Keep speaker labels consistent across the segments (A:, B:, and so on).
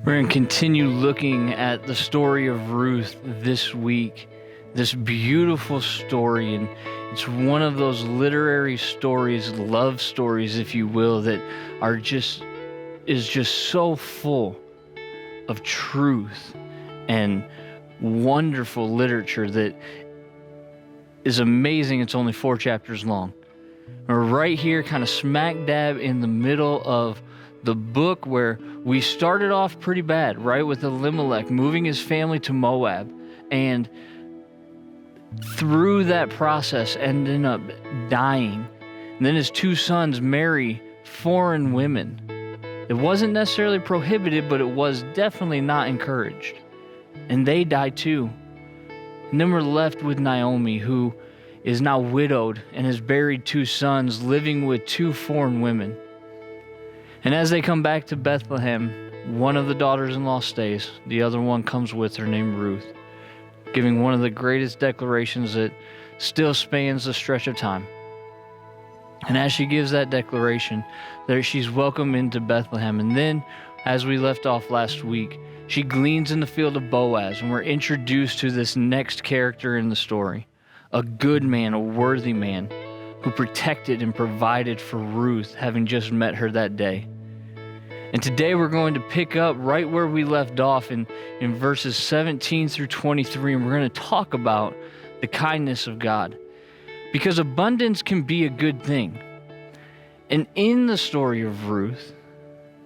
A: We're going to continue looking at the story of Ruth this week. This beautiful story, and it's one of those literary stories, love stories, if you will, that is just so full of truth and wonderful literature that is amazing. It's only 4 chapters long. We're right here, kind of smack dab in the middle of the book where we started off pretty bad, right? With Elimelech moving his family to Moab, and through that process ended up dying. And then his 2 sons marry foreign women. It wasn't necessarily prohibited, but it was definitely not encouraged. And they die too. And then we're left with Naomi, who is now widowed and has buried 2 sons, living with 2 foreign women. And as they come back to Bethlehem, one of the daughters-in-law stays. The other one comes with her, named Ruth, giving one of the greatest declarations that still spans the stretch of time. And as she gives that declaration, there she's welcomed into Bethlehem. And then, as we left off last week, she gleans in the field of Boaz, and we're introduced to this next character in the story, a good man, a worthy man, who protected and provided for Ruth, having just met her that day. And today we're going to pick up right where we left off in verses 17 through 23, and we're going to talk about the kindness of God. Because abundance can be a good thing. And in the story of Ruth,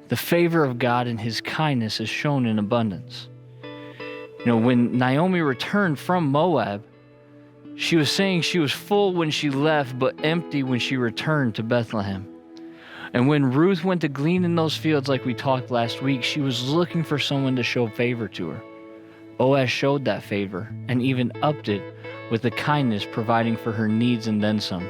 A: the favor of God and his kindness is shown in abundance. You know, when Naomi returned from Moab, she was saying she was full when she left, but empty when she returned to Bethlehem. And when Ruth went to glean in those fields, like we talked last week, she was looking for someone to show favor to her. Boaz showed that favor and even upped it with the kindness, providing for her needs and then some.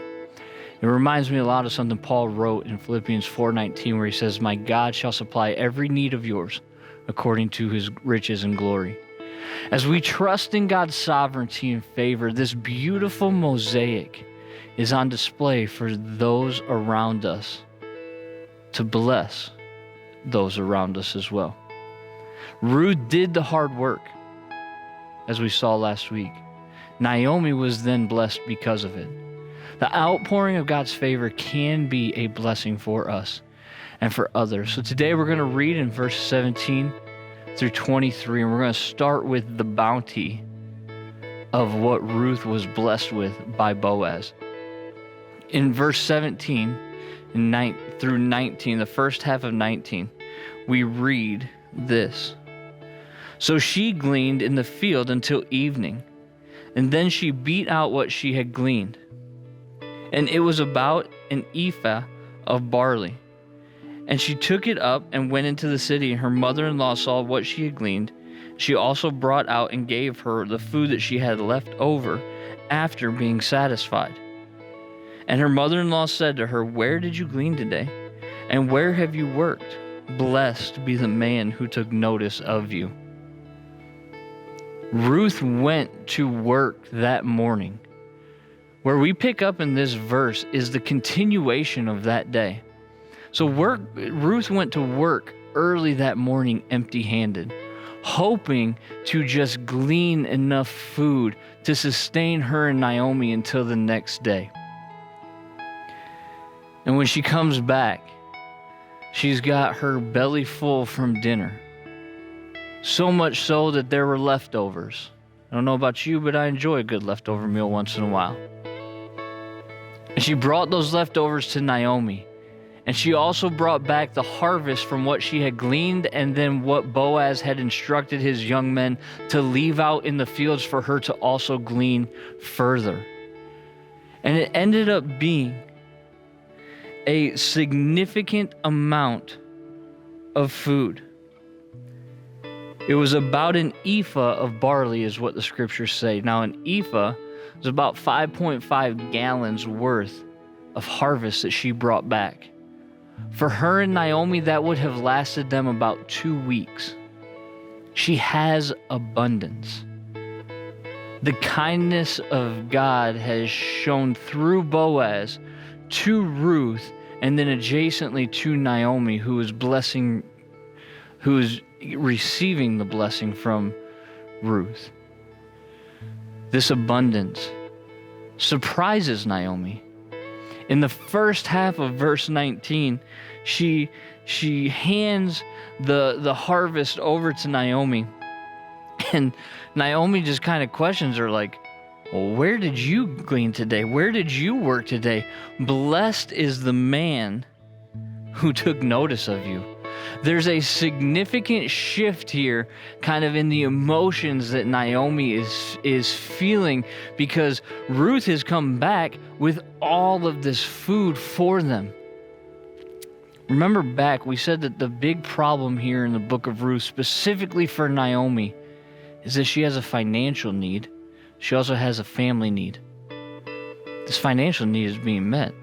A: It reminds me a lot of something Paul wrote in Philippians 4:19, where he says, "My God shall supply every need of yours according to his riches and glory." As we trust in God's sovereignty and favor, this beautiful mosaic is on display for those around us, to bless those around us as well. Ruth did the hard work, as we saw last week. Naomi was then blessed because of it. The outpouring of God's favor can be a blessing for us and for others. So today we're going to read in verse 17 through 23, and we're going to start with the bounty of what Ruth was blessed with by Boaz. In verse 17 through 19, the first half of 19, we read this. So she gleaned in the field until evening, and then she beat out what she had gleaned. And it was about an ephah of barley. And she took it up and went into the city, and her mother-in-law saw what she had gleaned. She also brought out and gave her the food that she had left over after being satisfied. And her mother-in-law said to her, "Where did you glean today? And where have you worked? Blessed be the man who took notice of you." Ruth went to work that morning. Where we pick up in this verse is the continuation of that day. So Ruth went to work early that morning empty-handed, hoping to just glean enough food to sustain her and Naomi until the next day. And when she comes back, she's got her belly full from dinner. So much so that there were leftovers. I don't know about you, but I enjoy a good leftover meal once in a while. And she brought those leftovers to Naomi. And she also brought back the harvest from what she had gleaned, and then what Boaz had instructed his young men to leave out in the fields for her to also glean further. And it ended up being a significant amount of food. It was about an ephah of barley, is what the scriptures say. Now, an ephah is about 5.5 gallons worth of harvest that she brought back. For her and Naomi, that would have lasted them about 2 weeks. She has abundance. The kindness of God has shown through Boaz to Ruth, and then adjacently to Naomi, who is blessing who's receiving the blessing from Ruth. This abundance surprises Naomi. In the first half of verse 19, she hands the harvest over to Naomi. And Naomi just kind of questions her like, well, where did you glean today? Where did you work today? Blessed is the man who took notice of you. There's a significant shift here kind of in the emotions that Naomi is feeling, because Ruth has come back with all of this food for them. Remember back, we said that the big problem here in the book of Ruth, specifically for Naomi, is that she has a financial need. She also has a family need. This financial need is being met.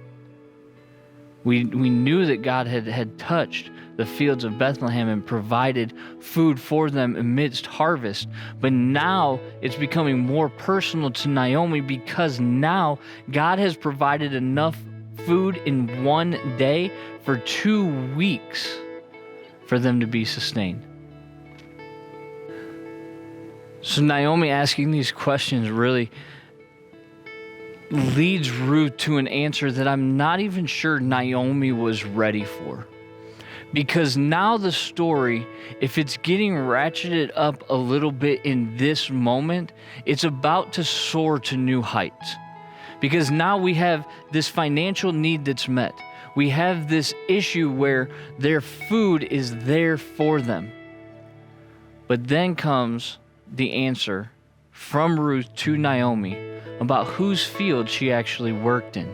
A: We knew that God had touched the fields of Bethlehem and provided food for them amidst harvest. But now it's becoming more personal to Naomi, because now God has provided enough food in one day for 2 weeks for them to be sustained. So Naomi asking these questions really leads Ruth to an answer that I'm not even sure Naomi was ready for. Because now the story, if it's getting ratcheted up a little bit in this moment, it's about to soar to new heights. Because now we have this financial need that's met. We have this issue where their food is there for them. But then comes the answer from Ruth to Naomi about whose field she actually worked in.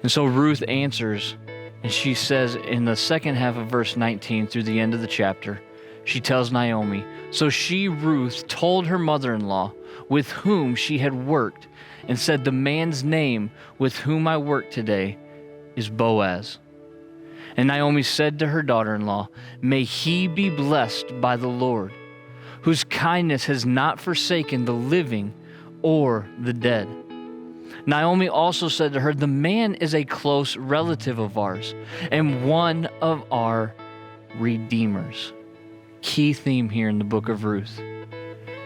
A: And so Ruth answers, and she says in the second half of verse 19 through the end of the chapter, she tells Naomi, so she, Ruth, told her mother-in-law with whom she had worked, and said, the man's name with whom I work today is Boaz. And Naomi said to her daughter-in-law, may he be blessed by the Lord, whose kindness has not forsaken the living or the dead. Naomi also said to her, the man is a close relative of ours and one of our redeemers. Key theme here in the book of Ruth.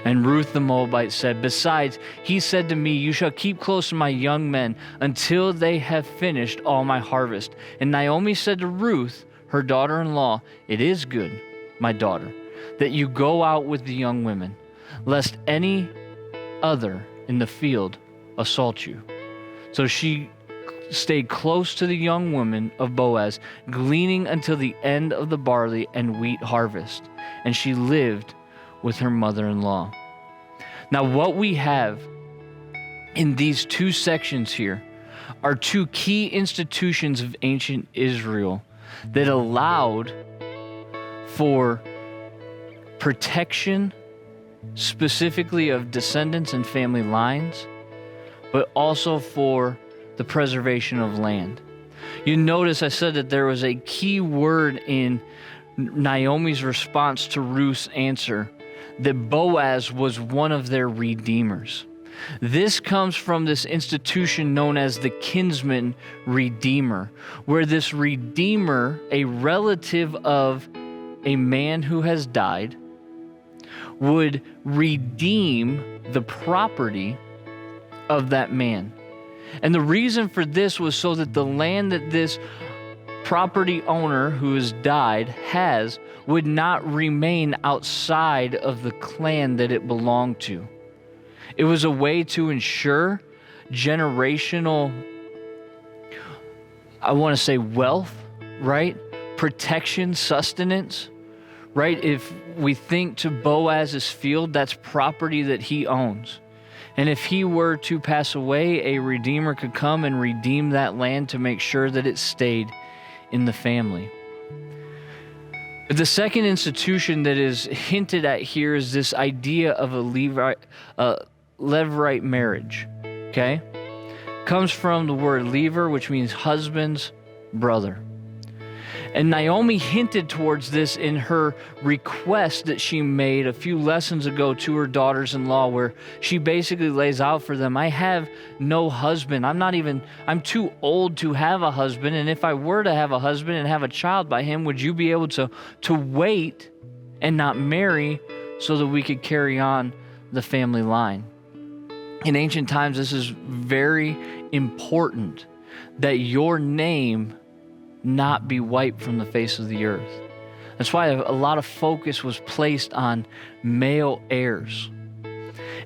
A: And Ruth the Moabite said, besides, he said to me, you shall keep close to my young men until they have finished all my harvest. And Naomi said to Ruth, her daughter-in-law, it is good, my daughter, that you go out with the young women, lest any other in the field assault you. So she stayed close to the young women of Boaz, gleaning until the end of the barley and wheat harvest. And she lived with her mother-in-law. Now, what we have in these two sections here are two key institutions of ancient Israel that allowed for protection, specifically of descendants and family lines, but also for the preservation of land. You notice I said that there was a key word in Naomi's response to Ruth's answer, that Boaz was one of their redeemers. This comes from this institution known as the Kinsmen Redeemer, where this redeemer, a relative of a man who has died, would redeem the property of that man. And the reason for this was so that the land that this property owner who has died has would not remain outside of the clan that it belonged to. It was a way to ensure generational, I want to say wealth, right? Protection, sustenance, right? If we think to Boaz's field, that's property that he owns. And if he were to pass away, a redeemer could come and redeem that land to make sure that it stayed in the family. But the second institution that is hinted at here is this idea of a Levirate marriage, okay? Comes from the word lever, which means husband's brother. And Naomi hinted towards this in her request that she made a few lessons ago to her daughters-in-law, where she basically lays out for them, I have no husband. I'm too old to have a husband. And if I were to have a husband and have a child by him, would you be able to wait and not marry so that we could carry on the family line? In ancient times, this is very important that your name not be wiped from the face of the earth. That's why a lot of focus was placed on male heirs.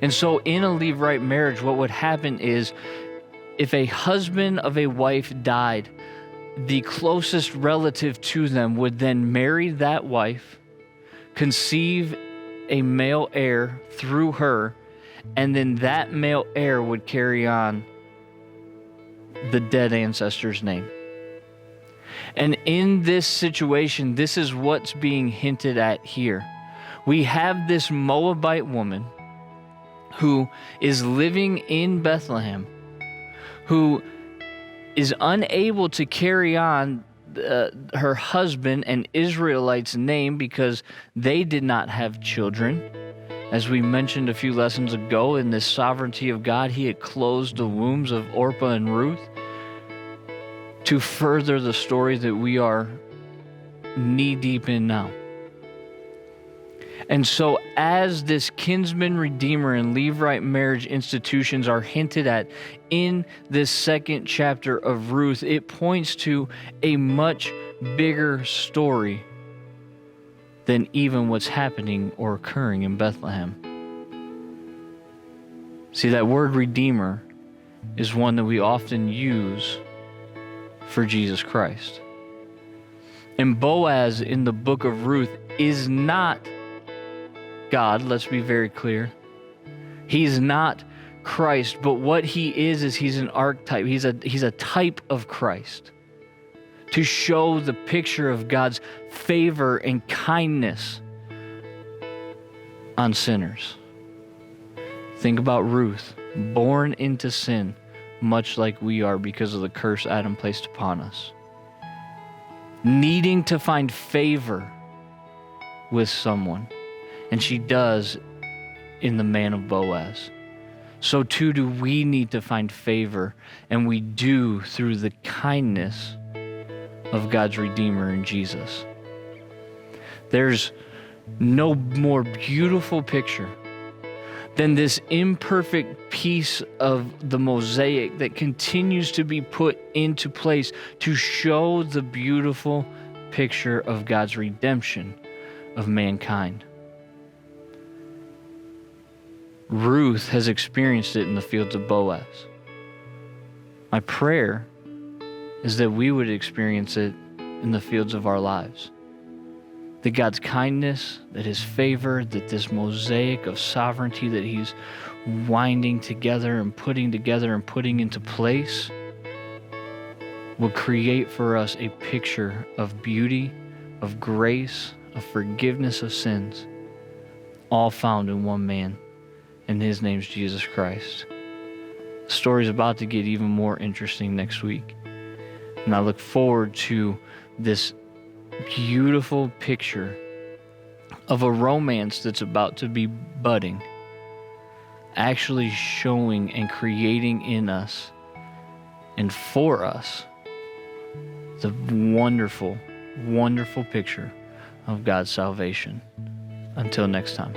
A: And so in a levirate marriage, what would happen is if a husband of a wife died, the closest relative to them would then marry that wife, conceive a male heir through her, and then that male heir would carry on the dead ancestor's name. And in this situation, this is what's being hinted at here. We have this Moabite woman who is living in Bethlehem, who is unable to carry on her husband and Israelites' name because they did not have children. As we mentioned a few lessons ago, in this sovereignty of God, he had closed the wombs of Orpah and Ruth to further the story that we are knee-deep in now. And so as this kinsman redeemer and levirate marriage institutions are hinted at in this second chapter of Ruth, it points to a much bigger story than even what's happening or occurring in Bethlehem. See, that word redeemer is one that we often use for Jesus Christ. And Boaz in the book of Ruth is not God, let's be very clear. He's not Christ, but what he is he's an archetype. He's a type of Christ to show the picture of God's favor and kindness on sinners. Think about Ruth, born into sin, much like we are because of the curse Adam placed upon us. Needing to find favor with someone. And she does in the man of Boaz. So too do we need to find favor, and we do through the kindness of God's Redeemer in Jesus. There's no more beautiful picture than this imperfect piece of the mosaic that continues to be put into place to show the beautiful picture of God's redemption of mankind. Ruth has experienced it in the fields of Boaz. My prayer is that we would experience it in the fields of our lives. That God's kindness, that his favor, that this mosaic of sovereignty that he's winding together and putting into place will create for us a picture of beauty, of grace, of forgiveness of sins, all found in one man, and his name's Jesus Christ. The story's about to get even more interesting next week. And I look forward to this beautiful picture of a romance that's about to be budding, actually showing and creating in us and for us the wonderful, wonderful picture of God's salvation. Until next time.